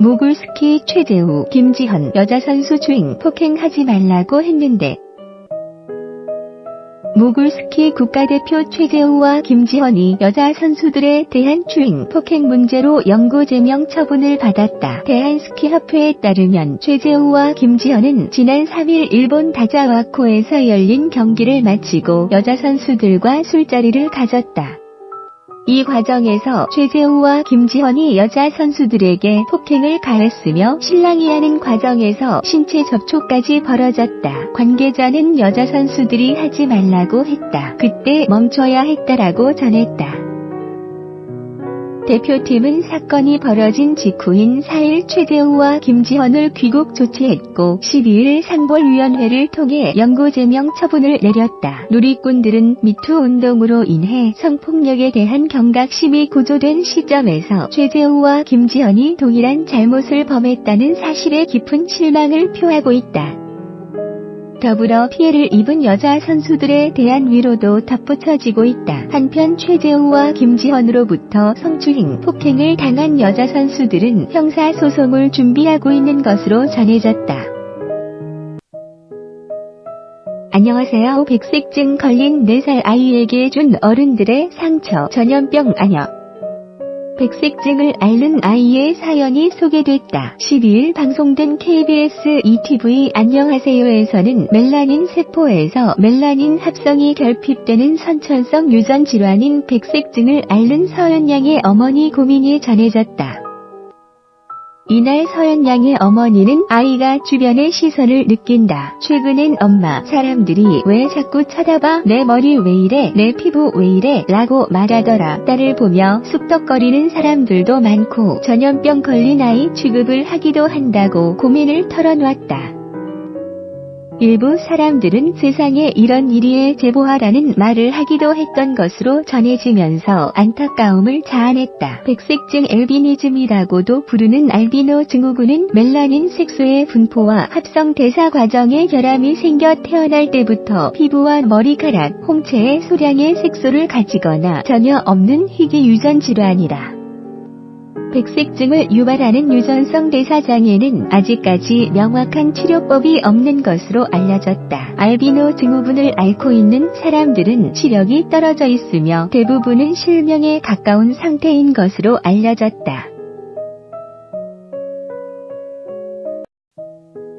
모굴스키 최재우, 김지현 여자 선수 주행 폭행하지 말라고 했는데 모굴스키 국가대표 최재우와 김지현이 여자 선수들에 대한 주행 폭행 문제로 영구 제명 처분을 받았다. 대한스키협회에 따르면 최재우와 김지현은 지난 3일 일본 다자와코에서 열린 경기를 마치고 여자 선수들과 술자리를 가졌다. 이 과정에서 최재우와 김지현이 여자 선수들에게 폭행을 가했으며 실랑이 하는 과정에서 신체 접촉까지 벌어졌다. 관계자는 여자 선수들이 하지 말라고 했다. 그때 멈춰야 했다라고 전했다. 대표팀은 사건이 벌어진 직후인 4일 최재우와 김지현을 귀국 조치했고 12일 상벌위원회를 통해 영구 제명 처분을 내렸다. 누리꾼들은 미투 운동으로 인해 성폭력에 대한 경각심이 고조된 시점에서 최재우와 김지현이 동일한 잘못을 범했다는 사실에 깊은 실망을 표하고 있다. 더불어 피해를 입은 여자 선수들에 대한 위로도 덧붙여지고 있다. 한편 최재우와 김지현으로부터 성추행, 폭행을 당한 여자 선수들은 형사소송을 준비하고 있는 것으로 전해졌다. 안녕하세요. 백색증 걸린 4살 아이에게 준 어른들의 상처, 전염병 아녀. 백색증을 앓는 아이의 사연이 소개됐다. 12일 방송된 KBS ETV 안녕하세요에서는 멜라닌 세포에서 멜라닌 합성이 결핍되는 선천성 유전 질환인 백색증을 앓는 서연 양의 어머니 고민이 전해졌다. 이날 서연 양의 어머니는 아이가 주변의 시선을 느낀다. 최근엔 엄마, 사람들이 왜 자꾸 쳐다봐? 내 머리 왜 이래? 내 피부 왜 이래? 라고 말하더라. 딸을 보며 쑥덕거리는 사람들도 많고 전염병 걸린 아이 취급을 하기도 한다고 고민을 털어놨다. 일부 사람들은 세상에 이런 일이에 제보하라는 말을 하기도 했던 것으로 전해지면서 안타까움을 자아냈다. 백색증 알비니즘이라고도 부르는 알비노 증후군은 멜라닌 색소의 분포와 합성 대사 과정에 결함이 생겨 태어날 때부터 피부와 머리카락, 홍채의 소량의 색소를 가지거나 전혀 없는 희귀 유전 질환이다. 백색증을 유발하는 유전성 대사장애는 아직까지 명확한 치료법이 없는 것으로 알려졌다. 알비노 증후군을 앓고 있는 사람들은視力이 떨어져 있으며 대부분은 실명에 가까운 상태인 것으로 알려졌다.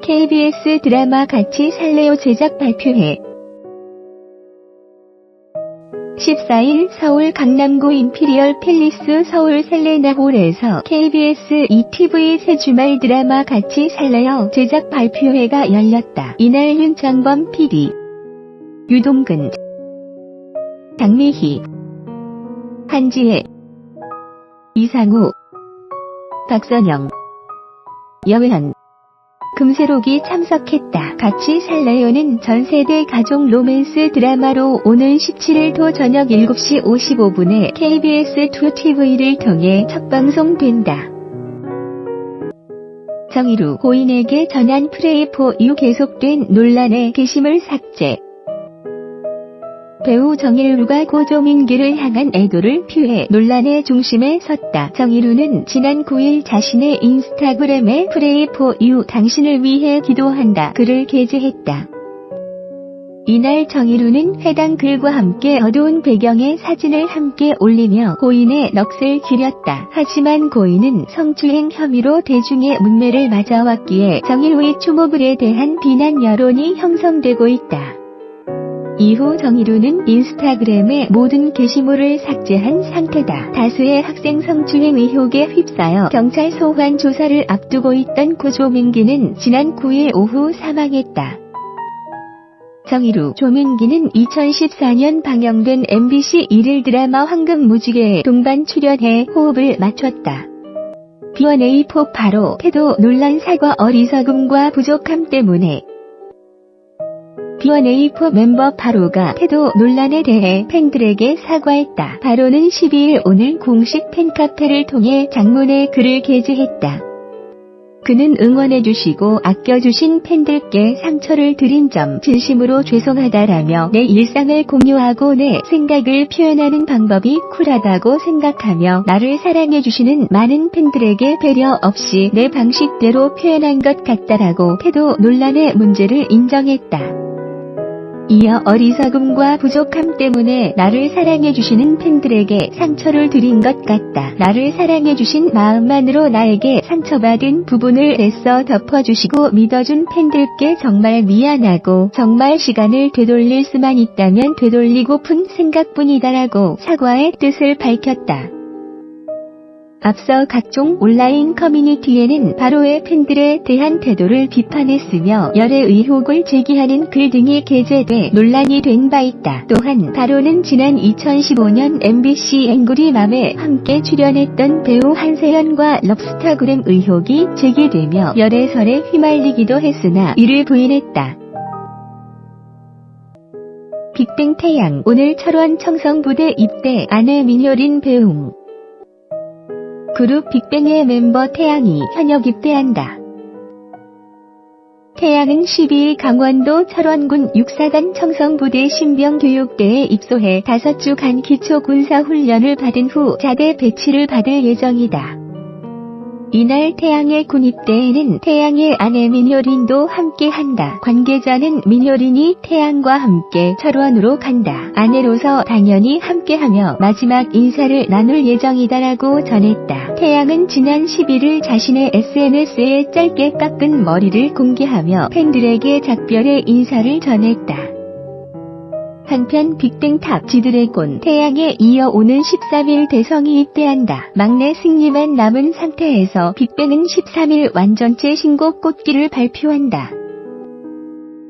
KBS 드라마 같이 살래요 제작 발표회 14일 서울 강남구 임피리얼 팰리스 서울 셀레나홀에서 KBS ETV 새 주말 드라마 같이 살래요 제작 발표회가 열렸다. 이날 윤창범 PD, 유동근, 장미희, 한지혜, 이상우, 박선영, 여회현, 금세록이 참석했다. 같이 살래요는 전세대 가족 로맨스 드라마로 오는 17일 토 저녁 7시 55분에 KBS 2TV를 통해 첫 방송된다. 정의루 고인에게 전한 프레이 포 유 계속된 논란의 게시물 삭제. 배우 정일루가 고조민기를 향한 애도를 표해 논란의 중심에 섰다. 정일루는 지난 9일 자신의 인스타그램에 Pray for you 당신을 위해 기도한다 글을 게재했다. 이날 정일루는 해당 글과 함께 어두운 배경의 사진을 함께 올리며 고인의 넋을 기렸다. 하지만 고인은 성추행 혐의로 대중의 문매를 맞아왔기에 정일루의 추모글에 대한 비난 여론이 형성되고 있다. 이후 정일루는 인스타그램의 모든 게시물을 삭제한 상태다. 다수의 학생 성추행 의혹에 휩싸여 경찰 소환 조사를 앞두고 있던 고조민기는 지난 9일 오후 사망했다. 정일루, 조민기는 2014년 방영된 MBC 일일 드라마 황금무지개에 동반 출연해 호흡을 맞췄다. B1A4 바로 태도 논란 사과 어리석음과 부족함 때문에 B1A4 멤버 바로가 태도 논란에 대해 팬들에게 사과했다. 바로는 12일 오늘 공식 팬카페를 통해 장문의 글을 게재했다. 그는 응원해주시고 아껴주신 팬들께 상처를 드린 점 진심으로 죄송하다라며 내 일상을 공유하고 내 생각을 표현하는 방법이 쿨하다고 생각하며 나를 사랑해주시는 많은 팬들에게 배려 없이 내 방식대로 표현한 것 같다라고 태도 논란의 문제를 인정했다. 이어 어리석음과 부족함 때문에 나를 사랑해주시는 팬들에게 상처를 드린 것 같다. 나를 사랑해주신 마음만으로 나에게 상처받은 부분을 애써 덮어주시고 믿어준 팬들께 정말 미안하고 정말 시간을 되돌릴 수만 있다면 되돌리고픈 생각뿐이다라고 사과의 뜻을 밝혔다. 앞서 각종 온라인 커뮤니티에는 바로의 팬들에 대한 태도를 비판했으며 열애 의혹을 제기하는 글 등이 게재돼 논란이 된 바 있다. 또한 바로는 지난 2015년 MBC 앵그리맘에 함께 출연했던 배우 한세연과 럽스타그램 의혹이 제기되며 열애설에 휘말리기도 했으나 이를 부인했다. 빅뱅 태양 오늘 철원 청성부대 입대 아내 민효린 배웅. 그룹 빅뱅의 멤버 태양이 현역 입대한다. 태양은 12일 강원도 철원군 육사단 청성부대 신병교육대에 입소해 5주간 기초군사훈련을 받은 후 자대 배치를 받을 예정이다. 이날 태양의 군입대에는 태양의 아내 민효린도 함께한다. 관계자는 민효린이 태양과 함께 철원으로 간다. 아내로서 당연히 함께하며 마지막 인사를 나눌 예정이다라고 전했다. 태양은 지난 11일 자신의 SNS에 짧게 깎은 머리를 공개하며 팬들에게 작별의 인사를 전했다. 한편 빅뱅 탑 지드래곤 태양에 이어 오는 13일 대성이 입대한다. 막내 승리만 남은 상태에서 빅뱅은 13일 완전체 신곡 꽃길을 발표한다.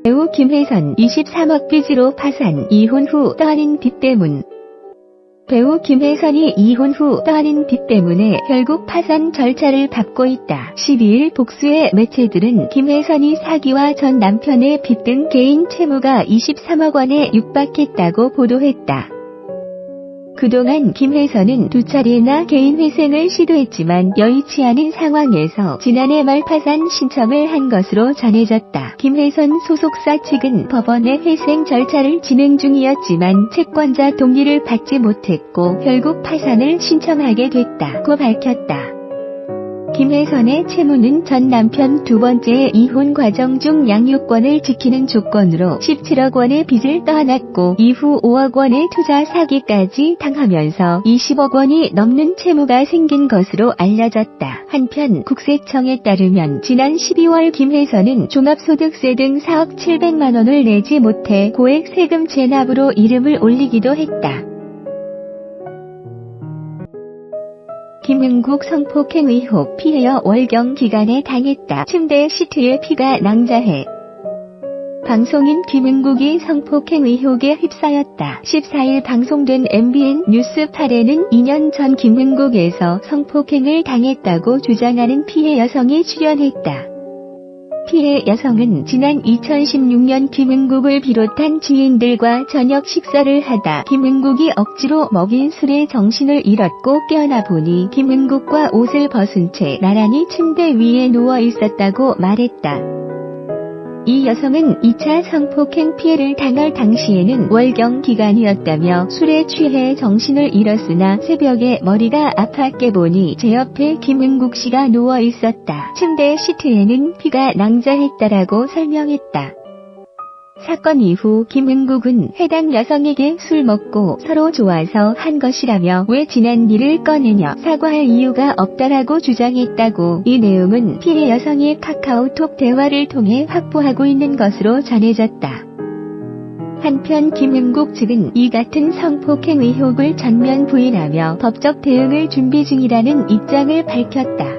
배우 김혜선 23억 빚으로 파산 이혼 후 떠안은 빚 때문. 배우 김혜선이 이혼 후 떠안은 빚 때문에 결국 파산 절차를 밟고 있다. 12일 복수의 매체들은 김혜선이 사기와 전 남편의 빚 등 개인 채무가 23억 원에 육박했다고 보도했다. 그동안 김혜선은 2차례나 개인 회생을 시도했지만 여의치 않은 상황에서 지난해 말 파산 신청을 한 것으로 전해졌다. 김혜선 소속사 측은 법원의 회생 절차를 진행 중이었지만 채권자 동의를 받지 못했고 결국 파산을 신청하게 됐다고 밝혔다. 김혜선의 채무는 전 남편 두 번째 이혼 과정 중 양육권을 지키는 조건으로 17억 원의 빚을 떠안았고 이후 5억 원의 투자 사기까지 당하면서 20억 원이 넘는 채무가 생긴 것으로 알려졌다. 한편 국세청에 따르면 지난 12월 김혜선은 종합소득세 등 4억 700만 원을 내지 못해 고액 세금 체납으로 이름을 올리기도 했다. 김흥국 성폭행 의혹 피해여 월경 기간에 당했다. 침대 시트에 피가 낭자해. 방송인 김흥국이 성폭행 의혹에 휩싸였다. 14일 방송된 MBN 뉴스 8에는 2년 전 김흥국에서 성폭행을 당했다고 주장하는 피해 여성이 출연했다. 피해 여성은 지난 2016년 김흥국을 비롯한 지인들과 저녁 식사를 하다 김흥국이 억지로 먹인 술에 정신을 잃었고 깨어나 보니 김흥국과 옷을 벗은 채 나란히 침대 위에 누워 있었다고 말했다. 이 여성은 2차 성폭행 피해를 당할 당시에는 월경 기간이었다며 술에 취해 정신을 잃었으나 새벽에 머리가 아팠게 보니 제 옆에 김흥국 씨가 누워 있었다. 침대 시트에는 피가 낭자했다라고 설명했다. 사건 이후 김흥국은 해당 여성에게 술 먹고 서로 좋아서 한 것이라며 왜 지난 일을 꺼내냐 사과할 이유가 없다라고 주장했다고 이 내용은 피해 여성의 카카오톡 대화를 통해 확보하고 있는 것으로 전해졌다. 한편 김흥국 측은 이 같은 성폭행 의혹을 전면 부인하며 법적 대응을 준비 중이라는 입장을 밝혔다.